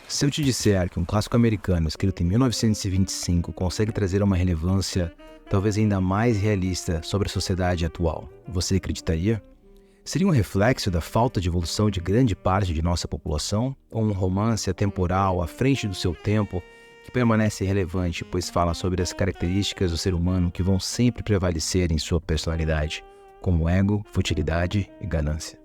Se eu te disser que um clássico americano escrito em 1925 consegue trazer uma relevância talvez ainda mais realista sobre a sociedade atual, você acreditaria? Seria um reflexo da falta de evolução de grande parte de nossa população? Ou um romance atemporal à frente do seu tempo que permanece relevante, pois fala sobre as características do ser humano que vão sempre prevalecer em sua personalidade, como ego, futilidade e ganância?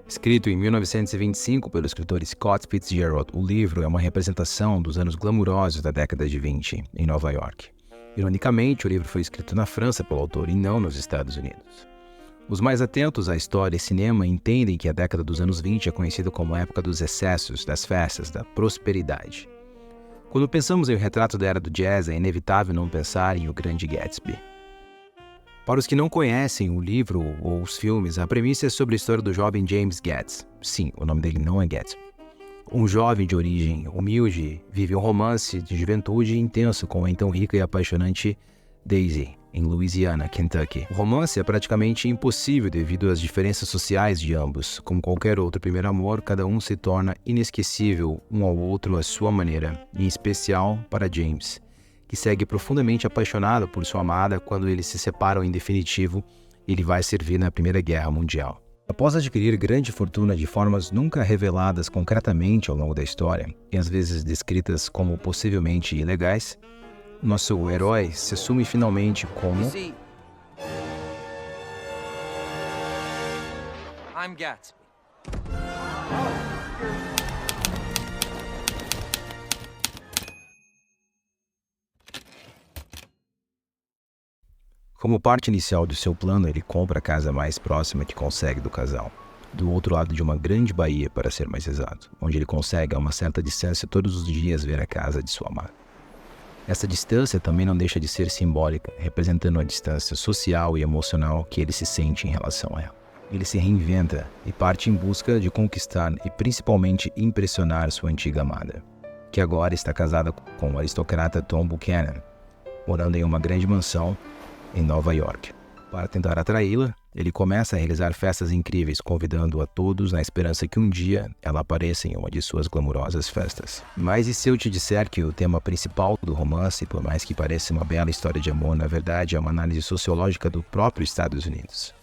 Escrito em 1925 pelo escritor Scott Fitzgerald, o livro é uma representação dos anos glamurosos da década de 20 em Nova York. Ironicamente, o livro foi escrito na França pelo autor e não nos Estados Unidos. Os mais atentos à história e cinema entendem que a década dos anos 20 é conhecida como a época dos excessos, das festas, da prosperidade. Quando pensamos em o retrato da era do jazz, é inevitável não pensar em O Grande Gatsby. Para os que não conhecem o livro ou os filmes, a premissa é sobre a história do jovem James Gatsby. Sim, o nome dele não é Gatsby. Um jovem de origem humilde vive um romance de juventude intenso com a então rica e apaixonante Daisy, em Louisiana, Kentucky. O romance é praticamente impossível devido às diferenças sociais de ambos. Como qualquer outro primeiro amor, cada um se torna inesquecível um ao outro à sua maneira, em especial para James, que segue profundamente apaixonado por sua amada. Quando eles se separam em definitivo, ele vai servir na Primeira Guerra Mundial. Após adquirir grande fortuna de formas nunca reveladas concretamente ao longo da história, e às vezes descritas como possivelmente ilegais, nosso herói se assume finalmente como I'm Gatsby. Como parte inicial do seu plano, ele compra a casa mais próxima que consegue do casal, do outro lado de uma grande baía, para ser mais exato, onde ele consegue a uma certa distância todos os dias ver a casa de sua amada. Essa distância também não deixa de ser simbólica, representando a distância social e emocional que ele se sente em relação a ela. Ele se reinventa e parte em busca de conquistar e principalmente impressionar sua antiga amada, que agora está casada com o aristocrata Tom Buchanan, morando em uma grande mansão em Nova York. Para tentar atraí-la, ele começa a realizar festas incríveis, convidando a todos na esperança que um dia ela apareça em uma de suas glamurosas festas. Mas e se eu te disser que o tema principal do romance, por mais que pareça uma bela história de amor, na verdade é uma análise sociológica do próprio Estados Unidos?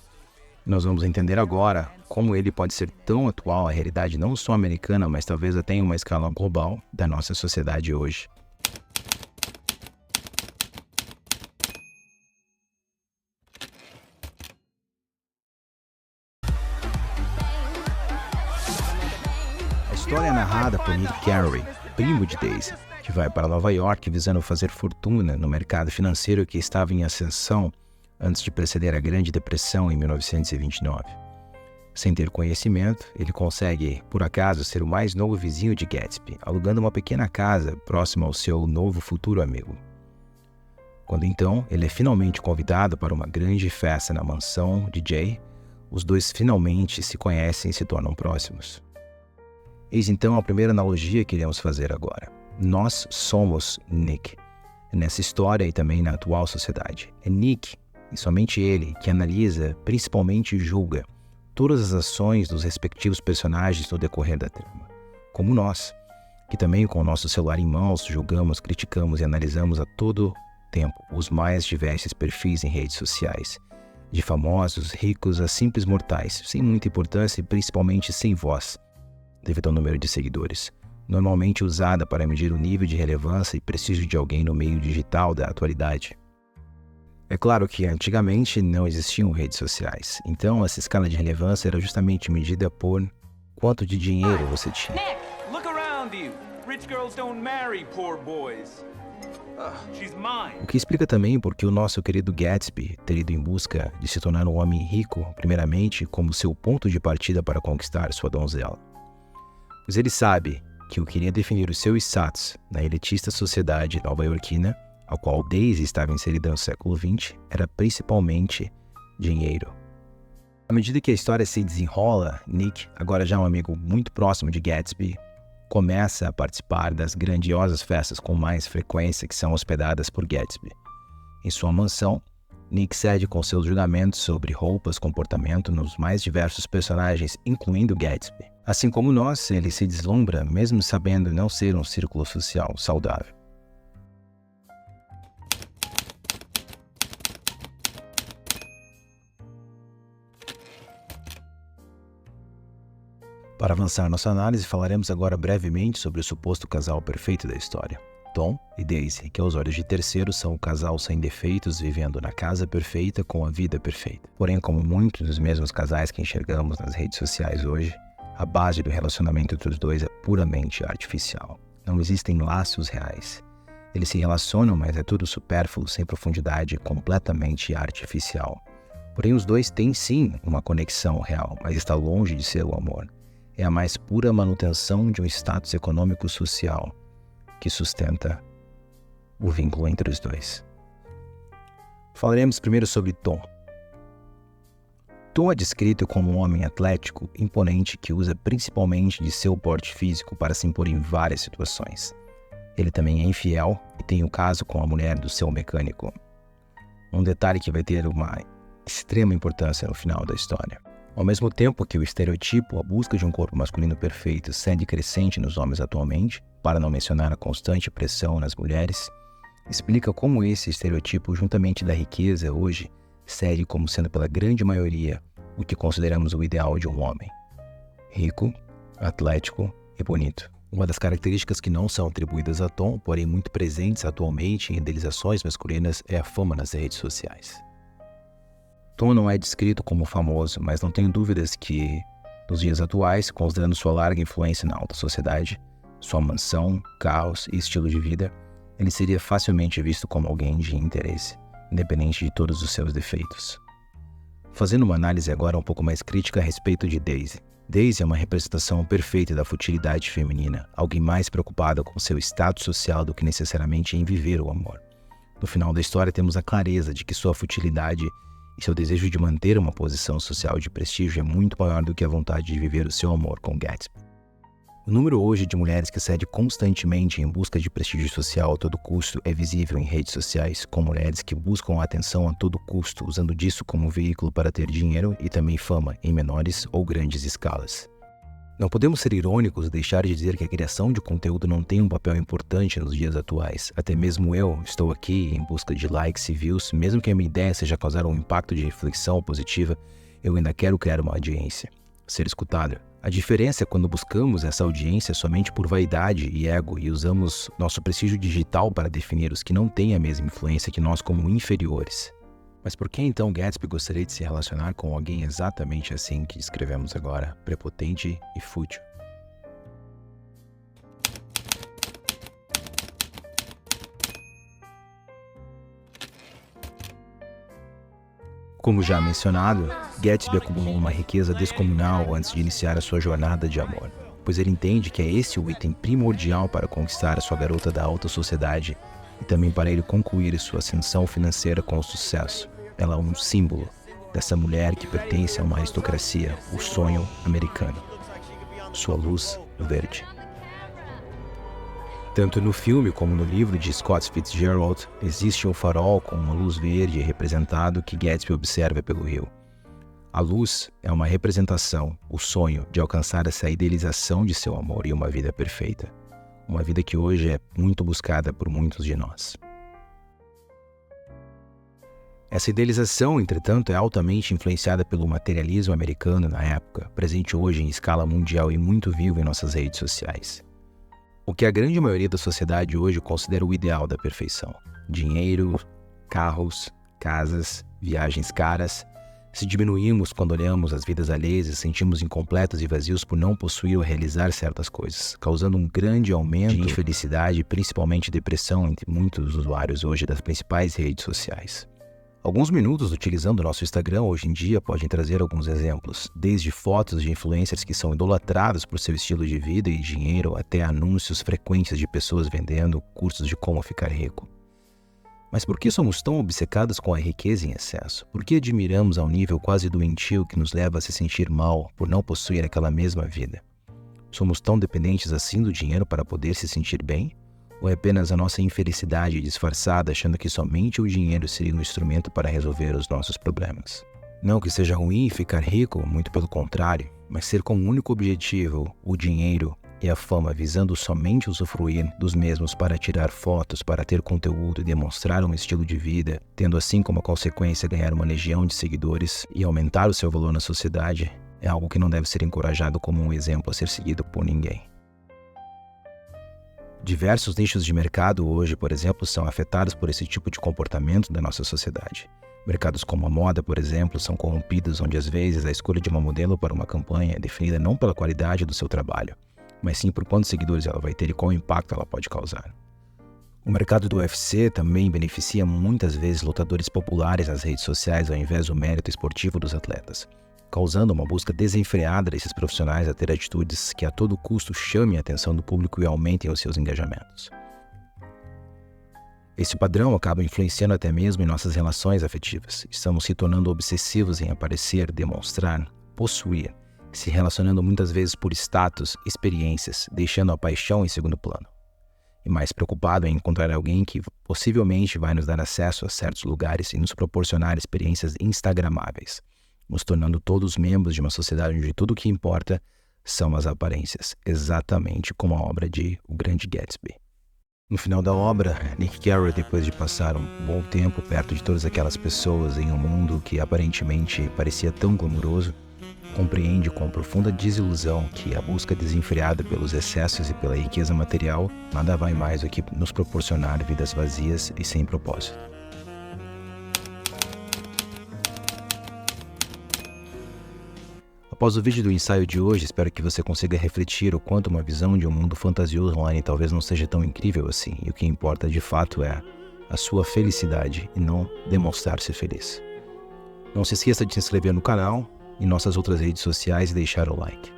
Nós vamos entender agora como ele pode ser tão atual à realidade não só americana, mas talvez até em uma escala global da nossa sociedade hoje. A história é narrada por Nick Carey, primo de Daisy, que vai para Nova York visando fazer fortuna no mercado financeiro que estava em ascensão antes de preceder a Grande Depressão em 1929. Sem ter conhecimento, ele consegue, por acaso, ser o mais novo vizinho de Gatsby, alugando uma pequena casa próxima ao seu novo futuro amigo. Quando então ele é finalmente convidado para uma grande festa na mansão de Jay, os dois finalmente se conhecem e se tornam próximos. Eis então a primeira analogia que iremos fazer agora. Nós somos Nick, nessa história e também na atual sociedade. É Nick, e somente ele, que analisa, principalmente julga, todas as ações dos respectivos personagens no decorrer da trama. Como nós, que também com o nosso celular em mãos julgamos, criticamos e analisamos a todo tempo os mais diversos perfis em redes sociais, de famosos, ricos a simples mortais, sem muita importância e principalmente sem voz, devido ao número de seguidores, normalmente usada para medir o nível de relevância e prestígio de alguém no meio digital da atualidade. É claro que antigamente não existiam redes sociais, então essa escala de relevância era justamente medida por quanto de dinheiro você tinha. Nick, look around you. Rich girls don't marry poor boys. She's mine. O que explica também porque o nosso querido Gatsby ter ido em busca de se tornar um homem rico, primeiramente, como seu ponto de partida para conquistar sua donzela. Pois ele sabe que o que iria definir o seu status na elitista sociedade nova-iorquina, ao qual Daisy estava inserida no século XX, era principalmente dinheiro. À medida que a história se desenrola, Nick, agora já um amigo muito próximo de Gatsby, começa a participar das grandiosas festas com mais frequência que são hospedadas por Gatsby. Em sua mansão, Nick cede com seus julgamentos sobre roupas, comportamento nos mais diversos personagens, incluindo Gatsby. Assim como nós, ele se deslumbra, mesmo sabendo não ser um círculo social saudável. Para avançar nossa análise, falaremos agora brevemente sobre o suposto casal perfeito da história. Tom e Daisy, que aos olhos de terceiros são o casal sem defeitos vivendo na casa perfeita com a vida perfeita. Porém, como muitos dos mesmos casais que enxergamos nas redes sociais hoje, a base do relacionamento entre os dois é puramente artificial. Não existem laços reais. Eles se relacionam, mas é tudo supérfluo, sem profundidade, completamente artificial. Porém, os dois têm sim uma conexão real, mas está longe de ser o amor. É a mais pura manutenção de um status econômico social que sustenta o vínculo entre os dois. Falaremos primeiro sobre Tom. Tom é descrito como um homem atlético, imponente, que usa principalmente de seu porte físico para se impor em várias situações. Ele também é infiel e tem o caso com a mulher do seu mecânico. Um detalhe que vai ter uma extrema importância no final da história. Ao mesmo tempo que o estereotipo, a busca de um corpo masculino perfeito, segue crescente nos homens atualmente, para não mencionar a constante pressão nas mulheres, explica como esse estereotipo, juntamente da riqueza, hoje, segue como sendo pela grande maioria o que consideramos o ideal de um homem. Rico, atlético e bonito. Uma das características que não são atribuídas a Tom, porém muito presentes atualmente em idealizações masculinas, é a fama nas redes sociais. Tom não é descrito como famoso, mas não tenho dúvidas que, nos dias atuais, considerando sua larga influência na alta sociedade, sua mansão, carros e estilo de vida, ele seria facilmente visto como alguém de interesse, independente de todos os seus defeitos. Fazendo uma análise agora um pouco mais crítica a respeito de Daisy. Daisy é uma representação perfeita da futilidade feminina, alguém mais preocupada com seu status social do que necessariamente em viver o amor. No final da história temos a clareza de que sua futilidade e seu desejo de manter uma posição social de prestígio é muito maior do que a vontade de viver o seu amor com Gatsby. O número hoje de mulheres que cede constantemente em busca de prestígio social a todo custo é visível em redes sociais, com mulheres que buscam a atenção a todo custo, usando disso como veículo para ter dinheiro e também fama em menores ou grandes escalas. Não podemos ser irônicos e deixar de dizer que a criação de conteúdo não tem um papel importante nos dias atuais. Até mesmo eu estou aqui em busca de likes e views, mesmo que a minha ideia seja causar um impacto de reflexão positiva, eu ainda quero criar uma audiência, ser escutado. A diferença é quando buscamos essa audiência somente por vaidade e ego e usamos nosso prestígio digital para definir os que não têm a mesma influência que nós como inferiores. Mas por que então Gatsby gostaria de se relacionar com alguém exatamente assim que descrevemos agora, prepotente e fútil? Como já mencionado, Gatsby acumulou uma riqueza descomunal antes de iniciar a sua jornada de amor, pois ele entende que é esse o item primordial para conquistar a sua garota da alta sociedade e também para ele concluir sua ascensão financeira com sucesso. Ela é um símbolo dessa mulher que pertence a uma aristocracia, o sonho americano. Sua luz verde. Tanto no filme como no livro de Scott Fitzgerald, existe um farol com uma luz verde representado que Gatsby observa pelo rio. A luz é uma representação, o sonho de alcançar essa idealização de seu amor e uma vida perfeita. Uma vida que hoje é muito buscada por muitos de nós. Essa idealização, entretanto, é altamente influenciada pelo materialismo americano na época, presente hoje em escala mundial e muito vivo em nossas redes sociais. O que a grande maioria da sociedade hoje considera o ideal da perfeição. Dinheiro, carros, casas, viagens caras. Se diminuímos quando olhamos as vidas alheias e sentimos incompletos e vazios por não possuir ou realizar certas coisas, causando um grande aumento de infelicidade e principalmente depressão entre muitos usuários hoje das principais redes sociais. Alguns minutos utilizando o nosso Instagram hoje em dia podem trazer alguns exemplos, desde fotos de influencers que são idolatrados por seu estilo de vida e dinheiro até anúncios frequentes de pessoas vendendo cursos de como ficar rico. Mas por que somos tão obcecados com a riqueza em excesso? Por que admiramos a um nível quase doentio que nos leva a se sentir mal por não possuir aquela mesma vida? Somos tão dependentes assim do dinheiro para poder se sentir bem? Ou é apenas a nossa infelicidade disfarçada achando que somente o dinheiro seria um instrumento para resolver os nossos problemas? Não que seja ruim ficar rico, muito pelo contrário, mas ser com o único objetivo, o dinheiro e a fama, visando somente usufruir dos mesmos para tirar fotos, para ter conteúdo e demonstrar um estilo de vida, tendo assim como consequência ganhar uma legião de seguidores e aumentar o seu valor na sociedade, é algo que não deve ser encorajado como um exemplo a ser seguido por ninguém. Diversos nichos de mercado hoje, por exemplo, são afetados por esse tipo de comportamento da nossa sociedade. Mercados como a moda, por exemplo, são corrompidos onde às vezes a escolha de uma modelo para uma campanha é definida não pela qualidade do seu trabalho, mas sim por quantos seguidores ela vai ter e qual impacto ela pode causar. O mercado do UFC também beneficia muitas vezes lutadores populares nas redes sociais ao invés do mérito esportivo dos atletas, causando uma busca desenfreada desses profissionais a ter atitudes que a todo custo chamem a atenção do público e aumentem os seus engajamentos. Esse padrão acaba influenciando até mesmo em nossas relações afetivas. Estamos se tornando obsessivos em aparecer, demonstrar, possuir, se relacionando muitas vezes por status, experiências, deixando a paixão em segundo plano. E mais preocupado em encontrar alguém que possivelmente vai nos dar acesso a certos lugares e nos proporcionar experiências instagramáveis, nos tornando todos membros de uma sociedade onde tudo o que importa são as aparências, exatamente como a obra de O Grande Gatsby. No final da obra, Nick Carey, depois de passar um bom tempo perto de todas aquelas pessoas em um mundo que aparentemente parecia tão glamouroso, compreende com profunda desilusão que a busca desenfreada pelos excessos e pela riqueza material nada vai mais do que nos proporcionar vidas vazias e sem propósito. Após o vídeo do ensaio de hoje, espero que você consiga refletir o quanto uma visão de um mundo fantasioso online talvez não seja tão incrível assim, e o que importa de fato é a sua felicidade e não demonstrar-se feliz. Não se esqueça de se inscrever no canal, em nossas outras redes sociais e deixar o like.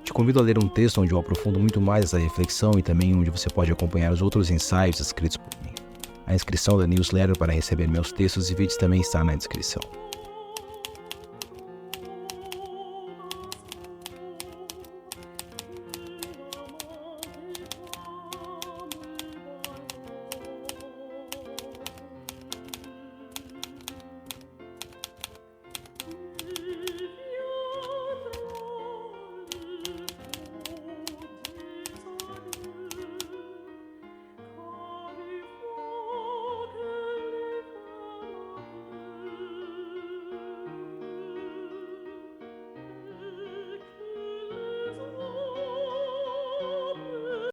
Te convido a ler um texto onde eu aprofundo muito mais essa reflexão e também onde você pode acompanhar os outros ensaios escritos por mim. A inscrição da newsletter para receber meus textos e vídeos também está na descrição.